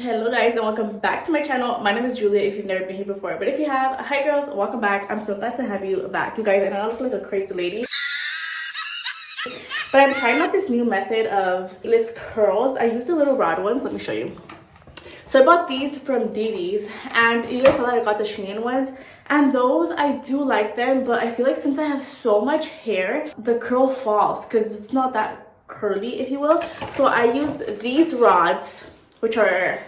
Hello guys and welcome back to my channel. My name is Julia if you've never been here before, but if you have, hi girls, welcome back. I'm so glad to have you back, you guys. And I look like a crazy lady, but I'm trying out this new method of Heatless Curls. I used the little rod ones. Let me show you. So I bought these from DD's, and you guys saw that I got the Shein ones, and those I do like them, but I feel like since I have so much hair, the curl falls because it's not that curly, if you will. So I used these rods, which are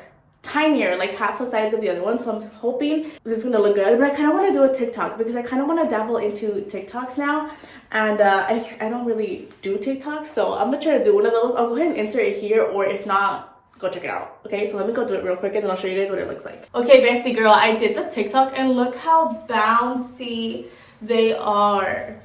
tinier, like half the size of the other one. So I'm hoping this is gonna look good, but I kind of want to do a TikTok because I kind of want to dabble into TikToks now, and I don't really do TikToks, so I'm gonna try to do one of those. I'll go ahead and insert it here, or if not, go check it out. Okay, so let me go do it real quick and then I'll show you guys what it looks like. Okay, bestie girl, I did the TikTok and look how bouncy they are.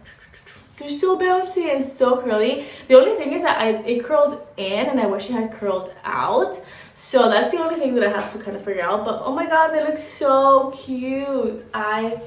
They're so bouncy and so curly. The only thing is that it curled in and I wish it had curled out. So that's the only thing that I have to kind of figure out. But oh my god, they look so cute. I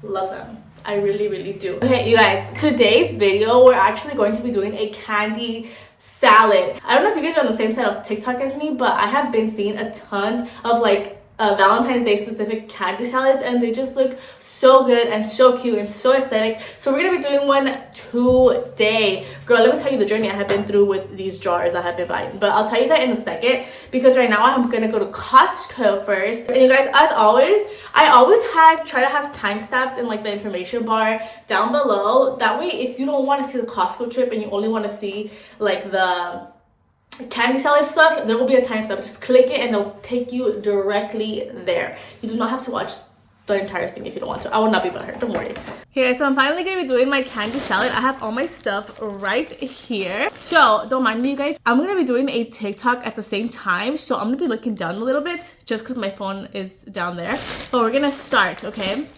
love them. I really do. Okay, you guys, today's video, we're actually going to be doing a candy salad. I don't know if you guys are on the same side of TikTok as me, but I have been seeing a ton of like Valentine's Day specific candy salads, and they just look so good and so cute and so aesthetic. So we're gonna be doing one today. Girl, let me tell you the journey I have been through with these jars I have been buying, but I'll tell you that in a second, because right now I'm gonna go to Costco first. And you guys, as always, I always try to have timestamps in like the information bar down below. That way, if you don't want to see the Costco trip and you only want to see like the candy salad stuff, there will be a timestamp. Just click it and it'll take you directly there. You do not have to watch the entire thing if you don't want to. I will not be butthurt, don't worry. Okay, so I'm finally gonna be doing my candy salad. I have all my stuff right here, so don't mind me, you guys. I'm gonna be doing a TikTok at the same time, so I'm gonna be looking down a little bit just because my phone is down there. But we're gonna start, okay?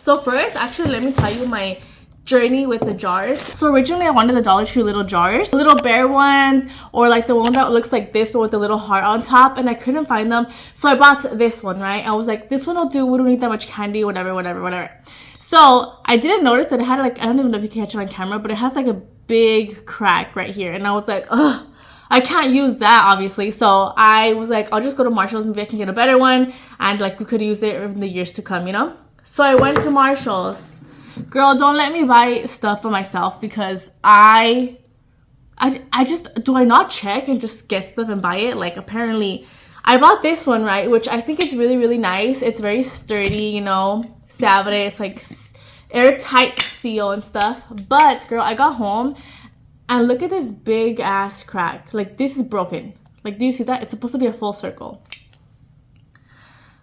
So first, actually, let me tell you my journey with the jars. So originally I wanted the Dollar Tree little jars, little bear ones, or like the one that looks like this but with the little heart on top, and I couldn't find them, so I bought this one, right? I was like, this one will do, we don't need that much candy, whatever. So I didn't notice that it had like, I don't even know if you can catch it on camera, but it has like a big crack right here, and I was like, ugh, I can't use that obviously. So I was like, I'll just go to Marshall's, maybe I can get a better one, and like we could use it in the years to come, you know? So I went to Marshall's. Girl, don't let me buy stuff for myself because I just, do I not check and just get stuff and buy it? Like apparently I bought this one, right, which I think is really nice. It's very sturdy, you know, Saturday. It's like airtight seal and stuff. But girl, I got home and look at this big ass crack. Like this is broken. Like, do you see that? It's supposed to be a full circle.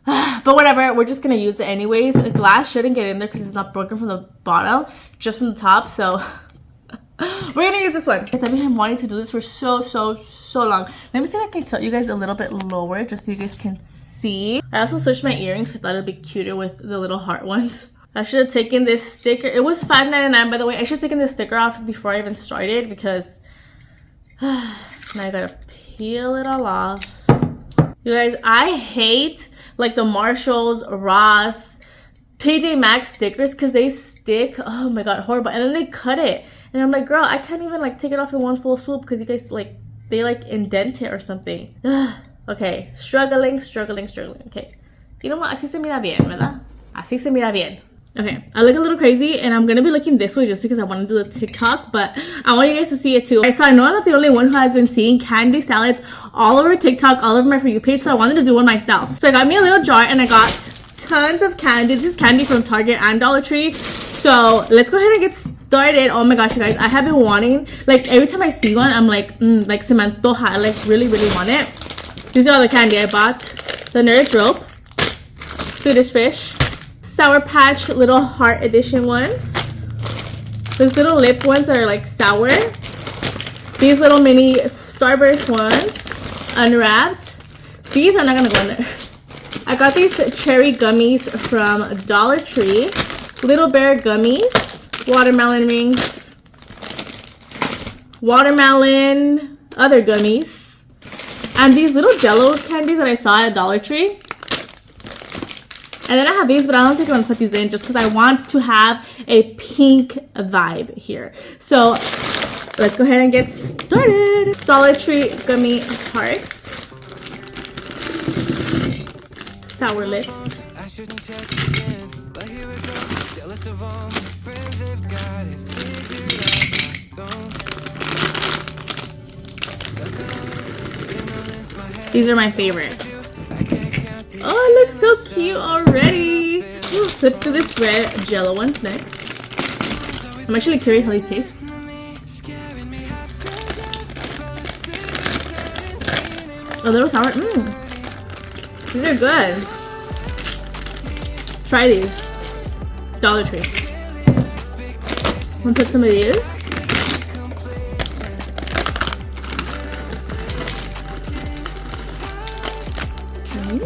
But whatever, we're just gonna use it anyways. The glass shouldn't get in there because it's not broken from the bottom, just from the top. So we're gonna use this one. I've been wanting to do this for so long. Let me see if I can tilt you guys a little bit lower just so you guys can see. I also switched my earrings. I thought it'd be cuter with the little heart ones. I should have taken this sticker. It was $5.99, by the way. I should have taken this sticker off before I even started because now I gotta peel it all off. You guys, I hate like the Marshalls, Ross, TJ Maxx stickers because they stick. Oh my god, horrible. And then they cut it, and I'm like, girl, I can't even like take it off in one full swoop because you guys like, they like indent it or something. Okay, struggling. Okay, you know what? Así se mira bien, ¿verdad? Así se mira bien. Okay, I look a little crazy and I'm gonna be looking this way just because I want to do the TikTok, but I want you guys to see it too. Okay, so I know I'm not the only one who has been seeing candy salads all over TikTok, all over my For You page, so I wanted to do one myself. So I got me a little jar and I got tons of candy. This is candy from Target and Dollar Tree. So let's go ahead and get started. Oh my gosh, you guys, I have been wanting, like every time I see one, I'm like, like se me antoja. I like really want it. These are all the candy I bought. The Nerd Rope, Swedish Fish, Sour Patch little heart edition ones, those little lip ones that are like sour, these little mini Starburst ones, Unwrapped. These are not gonna go in there. I got these cherry gummies from Dollar Tree, Little Bear gummies, watermelon rings, watermelon other gummies, and these little Jello candies that I saw at Dollar Tree. And then I have these, but I don't think I'm gonna put these in just because I want to have a pink vibe here. So let's go ahead and get started. Dollar Tree gummy hearts. sour lips. I shouldn't check again, but here it goes. Jealous of all my friends, they've got it figured out. These are my favorite. Oh, it looks so cute already. Ooh, let's do this red Jello one next. I'm actually curious how these taste. A little sour. These are good. Try these. Dollar Tree. Want to put some of these? Okay.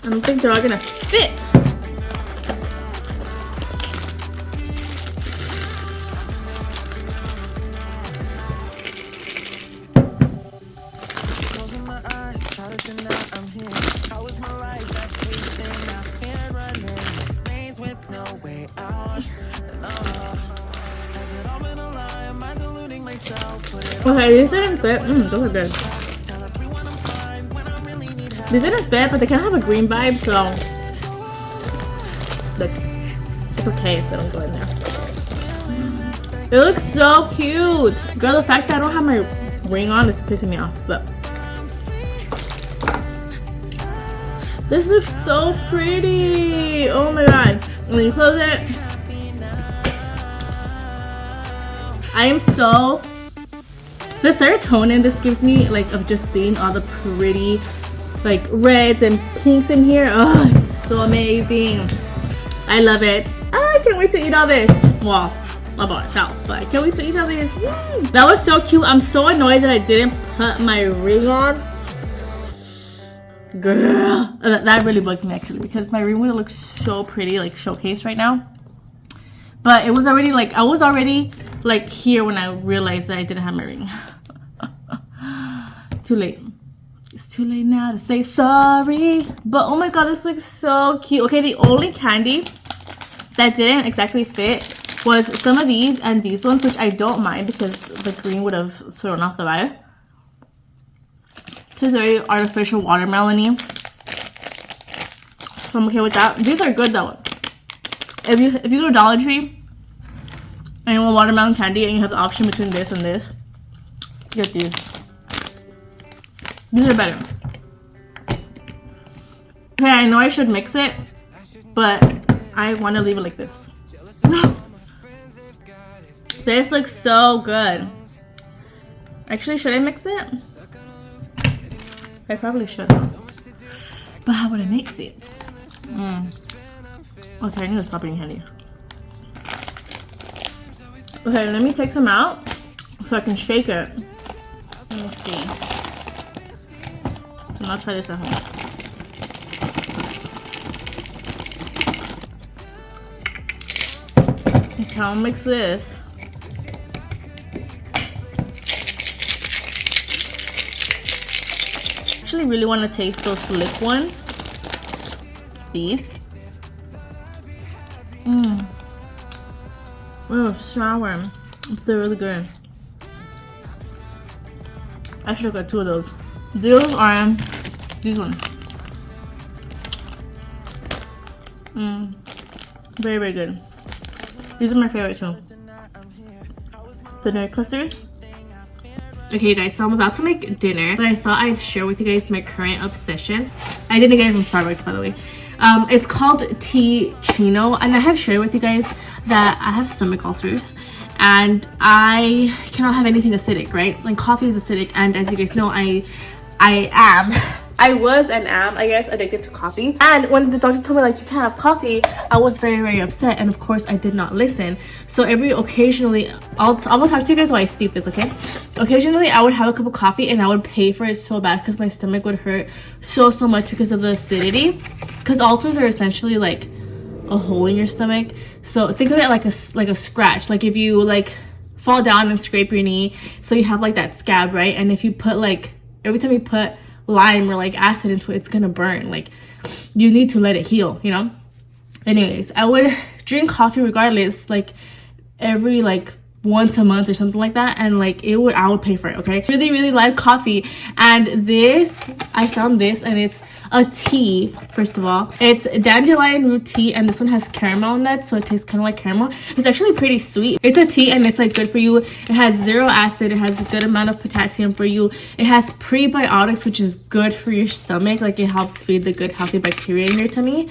I don't think they're all gonna fit. Okay, these didn't fit. Those are good. These didn't fit, but they kind of have a green vibe, so like, it's okay if they don't go in there. It looks so cute. Girl, the fact that I don't have my ring on is pissing me off, but this looks so pretty. Oh my god. When you close it, I am so... The serotonin this gives me, like, of just seeing all the pretty, like, reds and pinks in here. Oh, it's so amazing. I love it. I can't wait to eat all this. Well, I bought it out, but I can't wait to eat all this. That was so cute. I'm so annoyed that I didn't put my ring on. Girl, that really bugs me actually, because my ring would look so pretty, like, showcased right now. But it was already, like, I was already, like, here when I realized that I didn't have my ring. Too late. It's too late now to say sorry. But oh my god, this looks so cute. Okay, the only candy that didn't exactly fit was some of these and these ones, which I don't mind because the green would have thrown off the vibe. This is very artificial watermelon-y, so I'm okay with that. These are good though. If you go to Dollar Tree and you want watermelon candy and you have the option between this and this, get these. These are better. Okay, I know I should mix it, but I want to leave it like this. This looks so good. Actually, should I mix it? I probably should. But how would I mix it? Okay, I need to stop eating candy. Okay, let me take some out so I can shake it. Let me see. And I'll try this at home. Okay, I'll mix this. I actually really want to taste those slick ones. These. Oh, sour. They're really good. I should have got two of those. Those are these ones. Very, very good. These are my favorite too. The nerd clusters. Okay, you guys, so I'm about to make dinner, but I thought I'd share with you guys my current obsession. I didn't get it from Starbucks, by the way. It's called Teeccino, and I have shared with you guys that I have stomach ulcers and I cannot have anything acidic, right? Like coffee is acidic, and as you guys know, I was and am, I guess, addicted to coffee. And when the doctor told me like you can't have coffee, I was very, very upset, and of course I did not listen. So occasionally, I'm gonna talk to you guys while I steep this, okay? Occasionally I would have a cup of coffee and I would pay for it so bad because my stomach would hurt so much because of the acidity. Because ulcers are essentially like a hole in your stomach. So think of it like a scratch. Like if you like fall down and scrape your knee, so you have like that scab, right? And if you put like, every time you put lime or like acid into it, it's gonna burn. Like you need to let it heal, you know? Anyways, I would drink coffee regardless, like every like once a month or something like that, and like I would pay for it. Okay, really like coffee. And this, I found this, and it's a tea. First of all, it's dandelion root tea, and this one has caramel nuts, so it tastes kind of like caramel. It's actually pretty sweet. It's a tea, and it's like good for you. It has 0 acid. It has a good amount of potassium for you. It has prebiotics, which is good for your stomach. Like it helps feed the good healthy bacteria in your tummy.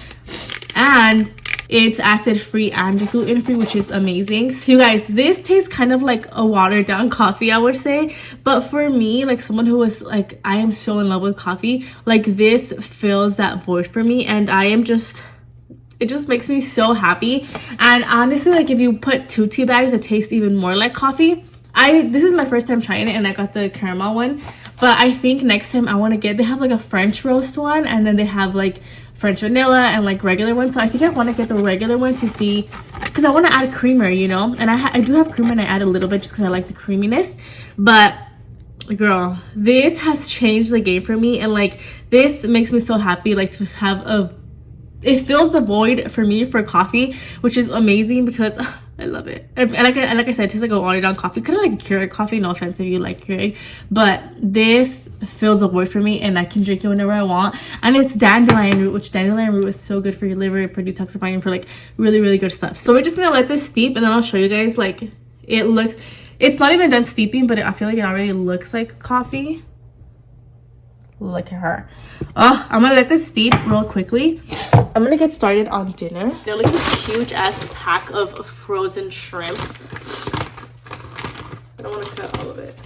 And it's acid free and gluten free, which is amazing. So you guys, this tastes kind of like a watered down coffee, I would say, but for me, like someone who was like, I am so in love with coffee, like this fills that void for me, and I am just, it just makes me so happy. And honestly, like if you put 2 tea bags, it tastes even more like coffee. This is my first time trying it, and I got the caramel one, but I think next time I want to get, they have like a French roast one, and then they have like French vanilla and like regular one. So I think I want to get the regular one to see, because I want to add creamer, you know, and I do have creamer, and I add a little bit just because I like the creaminess. But girl, this has changed the game for me, and like this makes me so happy, like to have it fills the void for me for coffee, which is amazing because I love it. And like I said, it tastes like a watered down coffee, kind of like Keurig coffee. No offense if you like Keurig, but this fills the void for me, and I can drink it whenever I want. And it's dandelion root, which dandelion root is so good for your liver, for detoxifying, for like really good stuff. So we're just gonna let this steep, and then I'll show you guys. Like it looks, it's not even done steeping, but I feel like it already looks like coffee. Look at her. Oh, I'm gonna let this steep real quickly. I'm gonna get started on dinner. They're like this huge ass pack of frozen shrimp. I don't want to cut all of it.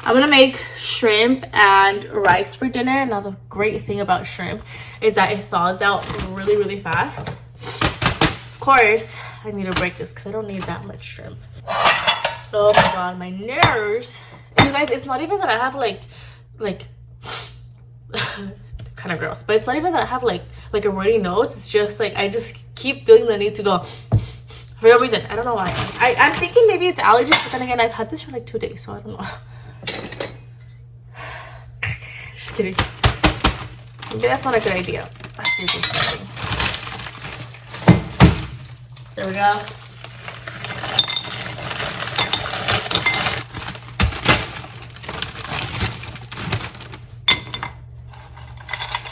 I'm gonna make shrimp and rice for dinner. Now the great thing about shrimp is that it thaws out really fast. Of course, I need to break this because I don't need that much shrimp. Oh my god, my nerves. And you guys, it's not even that I have like kind of gross, but it's not even that I have like a runny nose. It's just like I just keep feeling the need to go for no reason. I don't know why. I'm thinking maybe it's allergies, but then again, I've had this for like 2 days, so I don't know. Just kidding. Maybe that's not a good idea. There we go.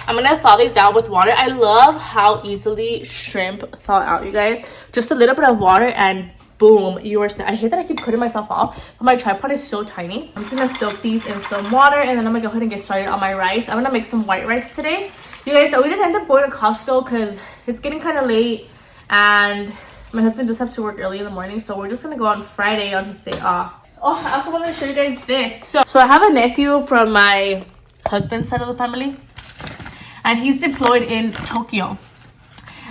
I'm gonna thaw these out with water. I love how easily shrimp thaw out, you guys. Just a little bit of water and boom, you are set. I hate that I keep cutting myself off, but my tripod is so tiny. I'm just gonna soak these in some water, and then I'm gonna go ahead and get started on my rice. I'm gonna make some white rice today. You guys, so we didn't end up going to Costco because it's getting kind of late, and my husband just have to work early in the morning, so we're just gonna go on Friday on his day off. Oh, I also wanted to show you guys this. So I have a nephew from my husband's side of the family, and he's deployed in Tokyo.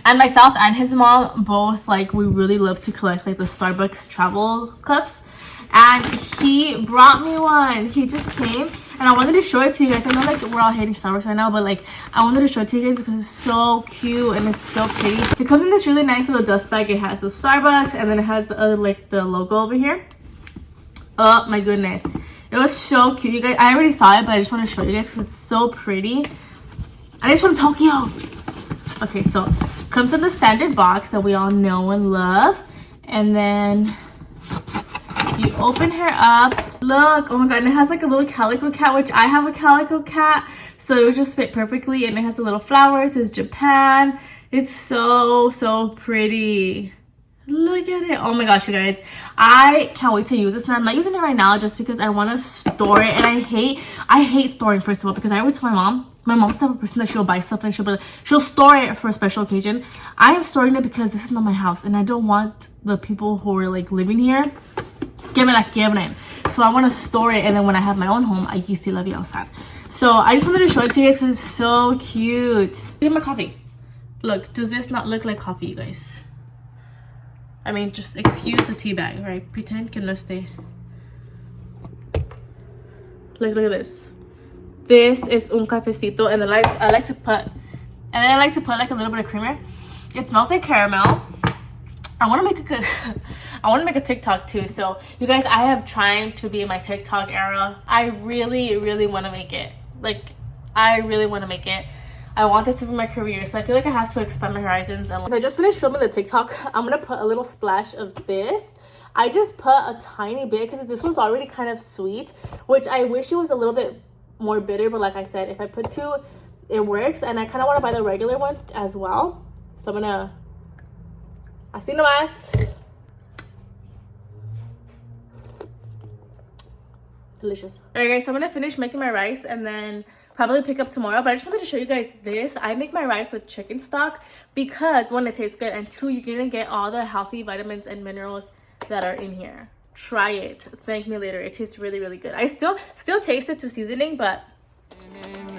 And myself and his mom both, like, we really love to collect like the Starbucks travel cups, and he brought me one. He just came, and I wanted to show it to you guys. I know like we're all hating Starbucks right now, but like I wanted to show it to you guys because it's so cute and it's so pretty. It comes in this really nice little dust bag. It has the Starbucks, and then it has the other, like the logo over here. Oh my goodness, it was so cute, you guys. I already saw it, but I just want to show you guys because it's so pretty. And it's from Tokyo. Okay, so comes in the standard box that we all know and love, and then you open her up. Look, oh my god, and it has like a little calico cat, which I have a calico cat, so it would just fit perfectly. And it has the little flowers. It's Japan. It's so pretty. Look at it. Oh my gosh, you guys, I can't wait to use this. And I'm not using it right now just because I want to store it, and I hate storing, first of all, because I always tell my mom's the type of person that she'll buy stuff and she'll store it for a special occasion. I am storing it because this is not my house, and I don't want the people who are like living here giving. So I want to store it, and then when I have my own home, I used to love it outside. So I just wanted to show it to you guys because it's so cute. Look at my coffee. Look, does this not look like coffee, you guys? I mean, just excuse the tea bag, right? Pretend que no esté. Look at this. This is un cafecito, and then I like to put like a little bit of creamer. It smells like caramel. I want to make a TikTok too. So you guys, I am trying to be in my TikTok era. I really want to make it. Like, I really want to make it. I want this to be my career, so I feel like I have to expand my horizons. And so I just finished filming the TikTok. I'm gonna put a little splash of this. I just put a tiny bit because this was already kind of sweet, which I wish it was a little bit more bitter, but like I said, if I put 2, it works. And I kind of want to buy the regular one as well, so I'm gonna así nomás. Delicious. Alright guys, so I'm gonna finish making my rice and then probably pick up tomorrow. But I just wanted to show you guys this. I make my rice with chicken stock because 1, it tastes good, and 2, you're gonna get all the healthy vitamins and minerals that are in here. Try it, thank me later. It tastes really, really good. I still taste it to seasoning, but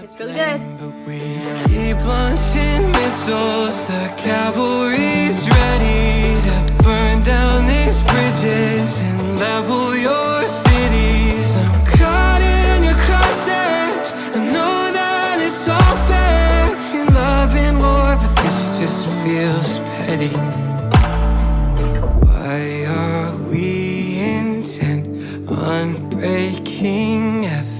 it's really good. But we keep launching missiles. The cavalry's ready to burn down these bridges and level your cities. I'm caught in your crosshairs. I know that it's all fair in love and war, but this just feels petty. Why are we intent on breaking everything?